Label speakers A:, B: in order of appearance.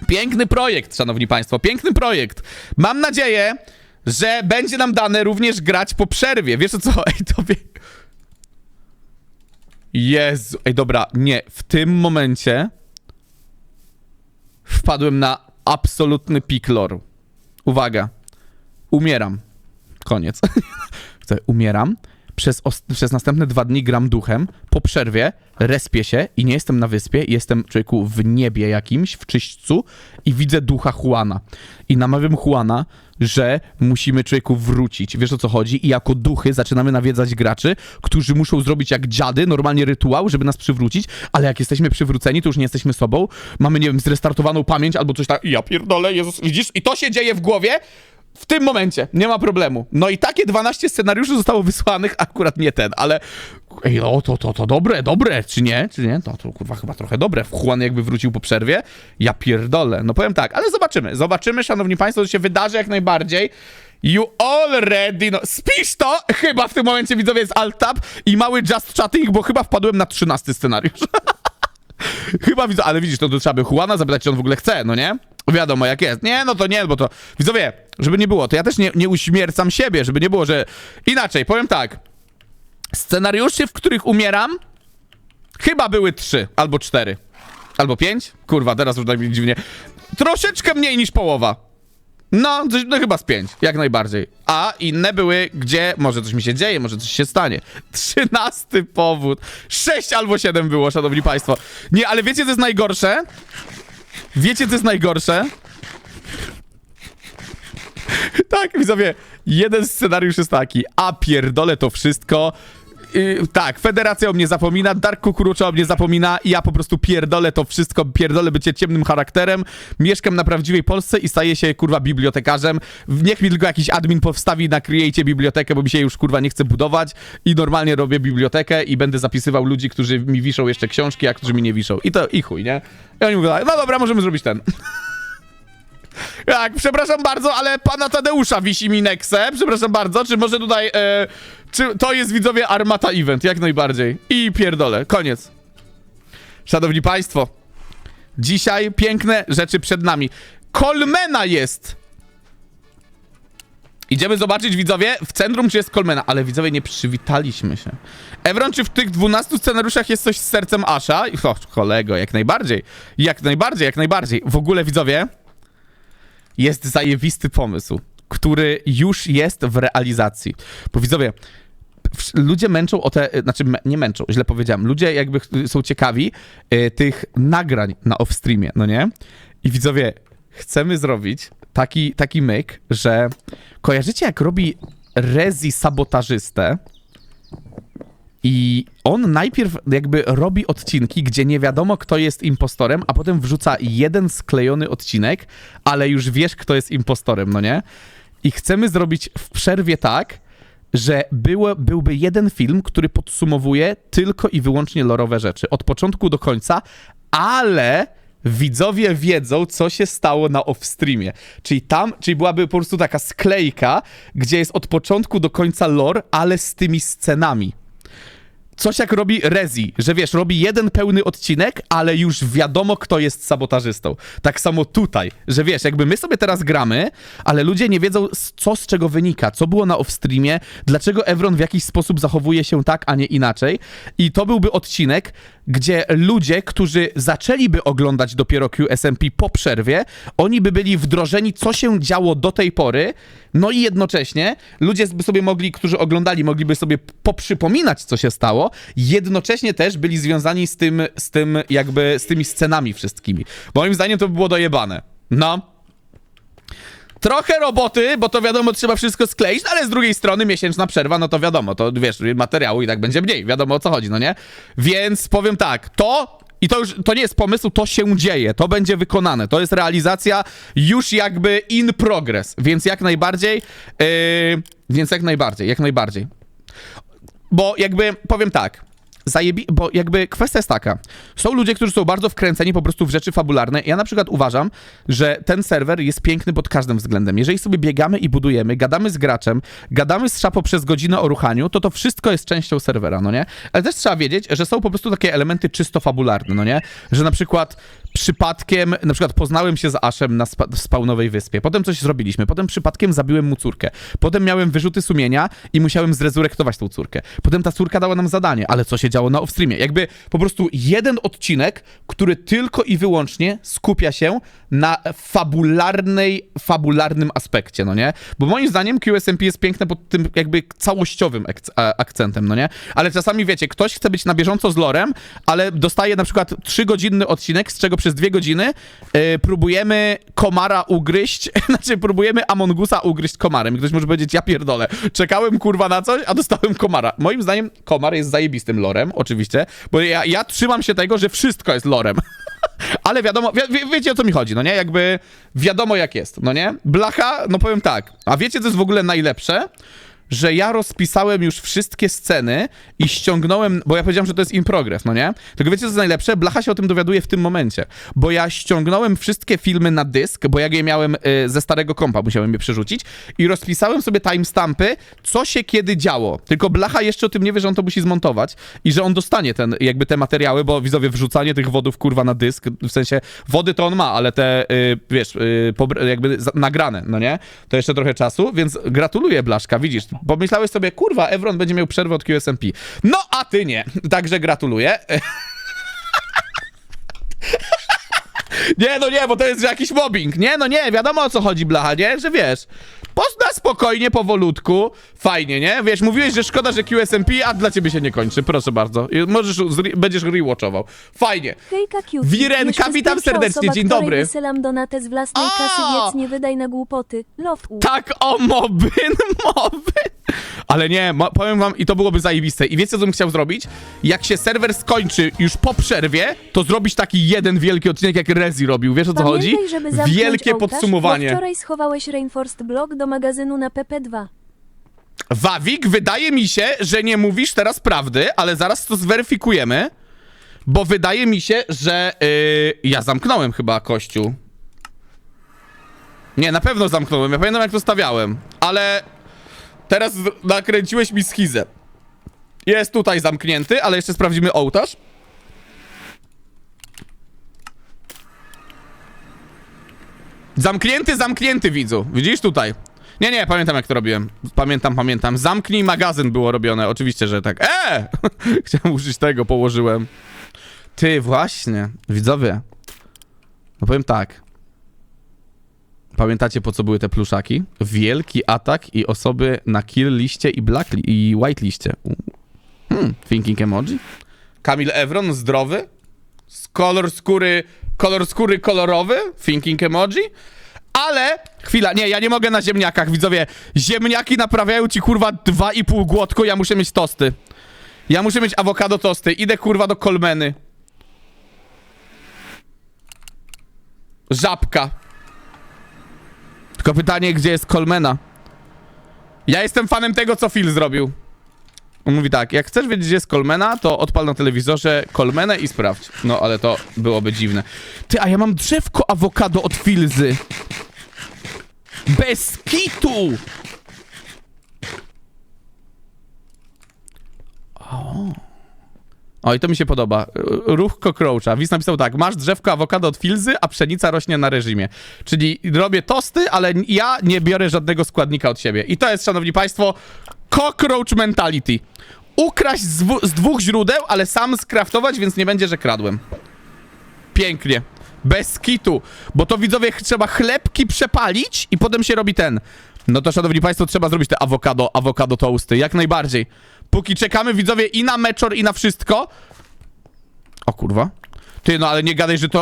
A: piękny projekt, szanowni państwo, piękny projekt. Mam nadzieję, że będzie nam dane również grać po przerwie. Wiesz co? Ej, tobie... Jezu, ej, dobra, nie, w tym momencie wpadłem na absolutny peak lore. Uwaga, umieram. Koniec. Umieram. Przez następne 2 dni gram duchem, po przerwie respię się i nie jestem na wyspie, jestem, człowieku, w niebie jakimś, w czyśćcu i widzę ducha Juana. I namawiam Juana, że musimy, człowieku, wrócić. Wiesz, o co chodzi? I jako duchy zaczynamy nawiedzać graczy, którzy muszą zrobić jak dziady, normalnie rytuał, żeby nas przywrócić, ale jak jesteśmy przywróceni, to już nie jesteśmy sobą, mamy, nie wiem, zrestartowaną pamięć albo coś tak, ja pierdolę, Jezus, widzisz? I to się dzieje w głowie, w tym momencie, nie ma problemu. No i takie 12 scenariuszy zostało wysłanych, akurat nie ten, ale... Ej, no to dobre, czy nie? To kurwa chyba trochę dobre. Juan jakby wrócił po przerwie, ja pierdolę. No powiem tak, ale zobaczymy, szanowni państwo, co się wydarzy jak najbardziej. You already know. Spisz to! Chyba w tym momencie, widzowie, jest alt-tab i mały just chatting, bo chyba wpadłem na 13 scenariusz. Chyba widzę, ale widzisz, to trzeba by Juana zapytać, czy on w ogóle chce, no nie? Wiadomo jak jest. Nie, no to nie, bo to... Widzowie, żeby nie było, to ja też nie uśmiercam siebie, żeby nie było, że... Inaczej, powiem tak. Scenariuszy, w których umieram, chyba były 3, albo 4, albo 5. Kurwa, teraz już tak mi dziwnie. Troszeczkę mniej niż połowa. No chyba z 5, jak najbardziej. A inne były, gdzie może coś mi się dzieje, może coś się stanie. 13 powód. 6 albo 7 było, szanowni państwo. Nie, ale wiecie, co jest najgorsze? Wiecie, co jest najgorsze? Tak, widzowie, jeden scenariusz jest taki. A pierdolę to wszystko. Tak, Federacja o mnie zapomina, Dark Kukurucza o mnie zapomina i ja po prostu pierdolę to wszystko, pierdolę bycie ciemnym charakterem, mieszkam na prawdziwej Polsce i staję się, kurwa, bibliotekarzem. Niech mi tylko jakiś admin powstawi na Create'cie bibliotekę, bo mi się już, kurwa, nie chce budować i normalnie robię bibliotekę i będę zapisywał ludzi, którzy mi wiszą jeszcze książki, a którzy mi nie wiszą. I to, i chuj, nie? I oni mówią, no dobra, możemy zrobić ten. Tak, przepraszam bardzo, ale pana Tadeusza wisi mi Nexe. Przepraszam bardzo, czy może tutaj... czy to jest, widzowie, Armata Event? Jak najbardziej. I pierdolę, koniec. Szanowni państwo, dzisiaj piękne rzeczy przed nami. Kolmena jest! Idziemy zobaczyć, widzowie, w centrum, czy jest Kolmena. Ale, widzowie, nie przywitaliśmy się. Evron, czy w tych 12 scenariuszach jest coś z sercem Asha? O, kolego, jak najbardziej. Jak najbardziej, jak najbardziej. W ogóle, widzowie... Jest zajebisty pomysł, który już jest w realizacji. Bo widzowie, ludzie męczą o te... Znaczy, nie męczą, źle powiedziałem. Ludzie jakby są ciekawi tych nagrań na off-streamie, no nie? I widzowie, chcemy zrobić taki myk, że kojarzycie, jak robi Rezi sabotażystę i on najpierw jakby robi odcinki, gdzie nie wiadomo, kto jest impostorem, a potem wrzuca jeden sklejony odcinek, ale już wiesz, kto jest impostorem, no nie? I chcemy zrobić w przerwie tak, że byłby jeden film, który podsumowuje tylko i wyłącznie lorowe rzeczy. Od początku do końca, ale widzowie wiedzą, co się stało na off-streamie. Czyli byłaby po prostu taka sklejka, gdzie jest od początku do końca lore, ale z tymi scenami. Coś jak robi Rezi, że wiesz, robi jeden pełny odcinek, ale już wiadomo, kto jest sabotażystą. Tak samo tutaj, że wiesz, jakby my sobie teraz gramy, ale ludzie nie wiedzą, co z czego wynika, co było na off-streamie, dlaczego Evron w jakiś sposób zachowuje się tak, a nie inaczej. I to byłby odcinek, gdzie ludzie, którzy zaczęliby oglądać dopiero QSMP po przerwie, oni by byli wdrożeni, co się działo do tej pory, no i jednocześnie ludzie by sobie mogli, którzy oglądali, mogliby sobie poprzypominać, co się stało, jednocześnie też byli związani z tymi scenami wszystkimi. Moim zdaniem to by było dojebane. No. Trochę roboty, bo to wiadomo, trzeba wszystko skleić, no ale z drugiej strony miesięczna przerwa, no to wiadomo, to wiesz, materiału i tak będzie mniej, wiadomo, o co chodzi, no nie? Więc powiem tak, to nie jest pomysł, to się dzieje, to będzie wykonane, to jest realizacja już jakby in progress, więc jak najbardziej, jak najbardziej. Bo jakby, powiem tak, bo jakby kwestia jest taka, są ludzie, którzy są bardzo wkręceni po prostu w rzeczy fabularne. Ja na przykład uważam, że ten serwer jest piękny pod każdym względem. Jeżeli sobie biegamy i budujemy, gadamy z graczem, gadamy z szapo przez godzinę o ruchaniu, to wszystko jest częścią serwera, no nie? Ale też trzeba wiedzieć, że są po prostu takie elementy czysto fabularne, no nie? Że na przykład przypadkiem, na przykład poznałem się z Ashem na spawnowej wyspie, potem coś zrobiliśmy, potem przypadkiem zabiłem mu córkę, potem miałem wyrzuty sumienia i musiałem zrezurektować tą córkę. Potem ta córka dała nam zadanie, ale co się działo na off-streamie? Jakby po prostu jeden odcinek, który tylko i wyłącznie skupia się na fabularnym aspekcie, no nie? Bo moim zdaniem QSMP jest piękne pod tym jakby całościowym akcentem, no nie? Ale czasami, wiecie, ktoś chce być na bieżąco z lorem, ale dostaje na przykład 3-godzinny odcinek, z czego przez 2 godziny próbujemy komara ugryźć, znaczy próbujemy Among Usa ugryźć komarem. I ktoś może powiedzieć, ja pierdolę, czekałem kurwa na coś, a dostałem komara. Moim zdaniem komar jest zajebistym lorem, oczywiście, bo ja trzymam się tego, że wszystko jest lorem. Ale wiadomo, wiecie o co mi chodzi, no nie? Jakby wiadomo jak jest, no nie? Blacha, no powiem tak, a wiecie co jest w ogóle najlepsze? Że ja rozpisałem już wszystkie sceny i ściągnąłem, bo ja powiedziałem, że to jest in progress, no nie? Tylko wiecie co jest najlepsze? Blacha się o tym dowiaduje w tym momencie, bo ja ściągnąłem wszystkie filmy na dysk, bo jak je miałem ze starego kompa, musiałem je przerzucić i rozpisałem sobie timestampy, co się kiedy działo. Tylko Blacha jeszcze o tym nie wie, że on to musi zmontować i że on dostanie jakby te materiały, bo widzowie, wrzucanie tych wodów kurwa na dysk, w sensie wody to on ma, ale te, wiesz, jakby nagrane, no nie? To jeszcze trochę czasu, więc gratuluję Blaszka, widzisz, pomyślałeś sobie, kurwa, Evron będzie miał przerwę od QSMP. No, a ty nie. Także gratuluję. Nie, no nie, bo to jest jakiś mobbing. Nie, no nie, wiadomo o co chodzi, Blacha, nie? Że wiesz, na spokojnie, powolutku, fajnie, nie? Wiesz, mówiłeś, że szkoda, że QSMP, a dla ciebie się nie kończy, proszę bardzo. Będziesz rewatchował. Fajnie.
B: Hejka, Cutie.
A: Wirenka, witam serdecznie, dzień dobry.
B: Wysyłam donatę z własnej kasy, więc nie wydaj na głupoty. Love u.
A: Tak, o mobbyn. Ale nie, powiem wam, i to byłoby zajebiste. I wiecie, co bym chciał zrobić? Jak się serwer skończy już po przerwie, to zrobić taki jeden wielki odcinek, jak Rezi robił. Wiesz, o co chodzi?
B: Pamiętaj, żeby zamknąć
A: Wielkie
B: ołtarz,
A: podsumowanie.
B: Bo wczoraj schowałeś Reinforced Block do magazynu na PP2.
A: Wawik, wydaje mi się, że nie mówisz teraz prawdy, ale zaraz to zweryfikujemy, bo wydaje mi się, że ja zamknąłem chyba kościół. Nie, na pewno zamknąłem, ja pamiętam jak to stawiałem, ale teraz nakręciłeś mi schizę. Jest tutaj zamknięty, ale jeszcze sprawdzimy ołtarz. Zamknięty, widzu. Widzisz tutaj? Nie, pamiętam jak to robiłem. Pamiętam. Zamknij magazyn było robione. Oczywiście, że tak. Chciałem użyć tego, położyłem. Ty, właśnie. Widzowie. No powiem tak. Pamiętacie, po co były te pluszaki? Wielki atak i osoby na kill liście i white liście. Thinking emoji. Kamil Evron, zdrowy. Kolor skóry kolorowy. Thinking emoji. Ale, chwila, nie, ja nie mogę na ziemniakach, widzowie. Ziemniaki naprawiają ci, kurwa, 2,5 głodko, ja muszę mieć tosty. Ja muszę mieć awokado tosty. Idę, kurwa, do Kolmeny. Żabka. Tylko pytanie, gdzie jest Kolmena? Ja jestem fanem tego, co Phil zrobił. On mówi tak, jak chcesz wiedzieć, gdzie jest Kolmena, to odpal na telewizorze Kolmenę i sprawdź. No, ale to byłoby dziwne. Ty, a ja mam drzewko awokado od Filzy. Bez kitu! O, i to mi się podoba. Ruch cockroacha. Wiz napisał tak, masz drzewko awokado od Filzy, a pszenica rośnie na reżimie. Czyli robię tosty, ale ja nie biorę żadnego składnika od siebie. I to jest, szanowni państwo, cockroach mentality. Ukraść z 2 źródeł, ale sam skraftować, więc nie będzie, że kradłem. Pięknie. Bez kitu. Bo to, widzowie, trzeba chlebki przepalić i potem się robi ten. No to, szanowni państwo, trzeba zrobić te awokado toasty. Jak najbardziej. Póki czekamy, widzowie, i na meczor, i na wszystko. O kurwa. Ty, no ale nie gadaj, że to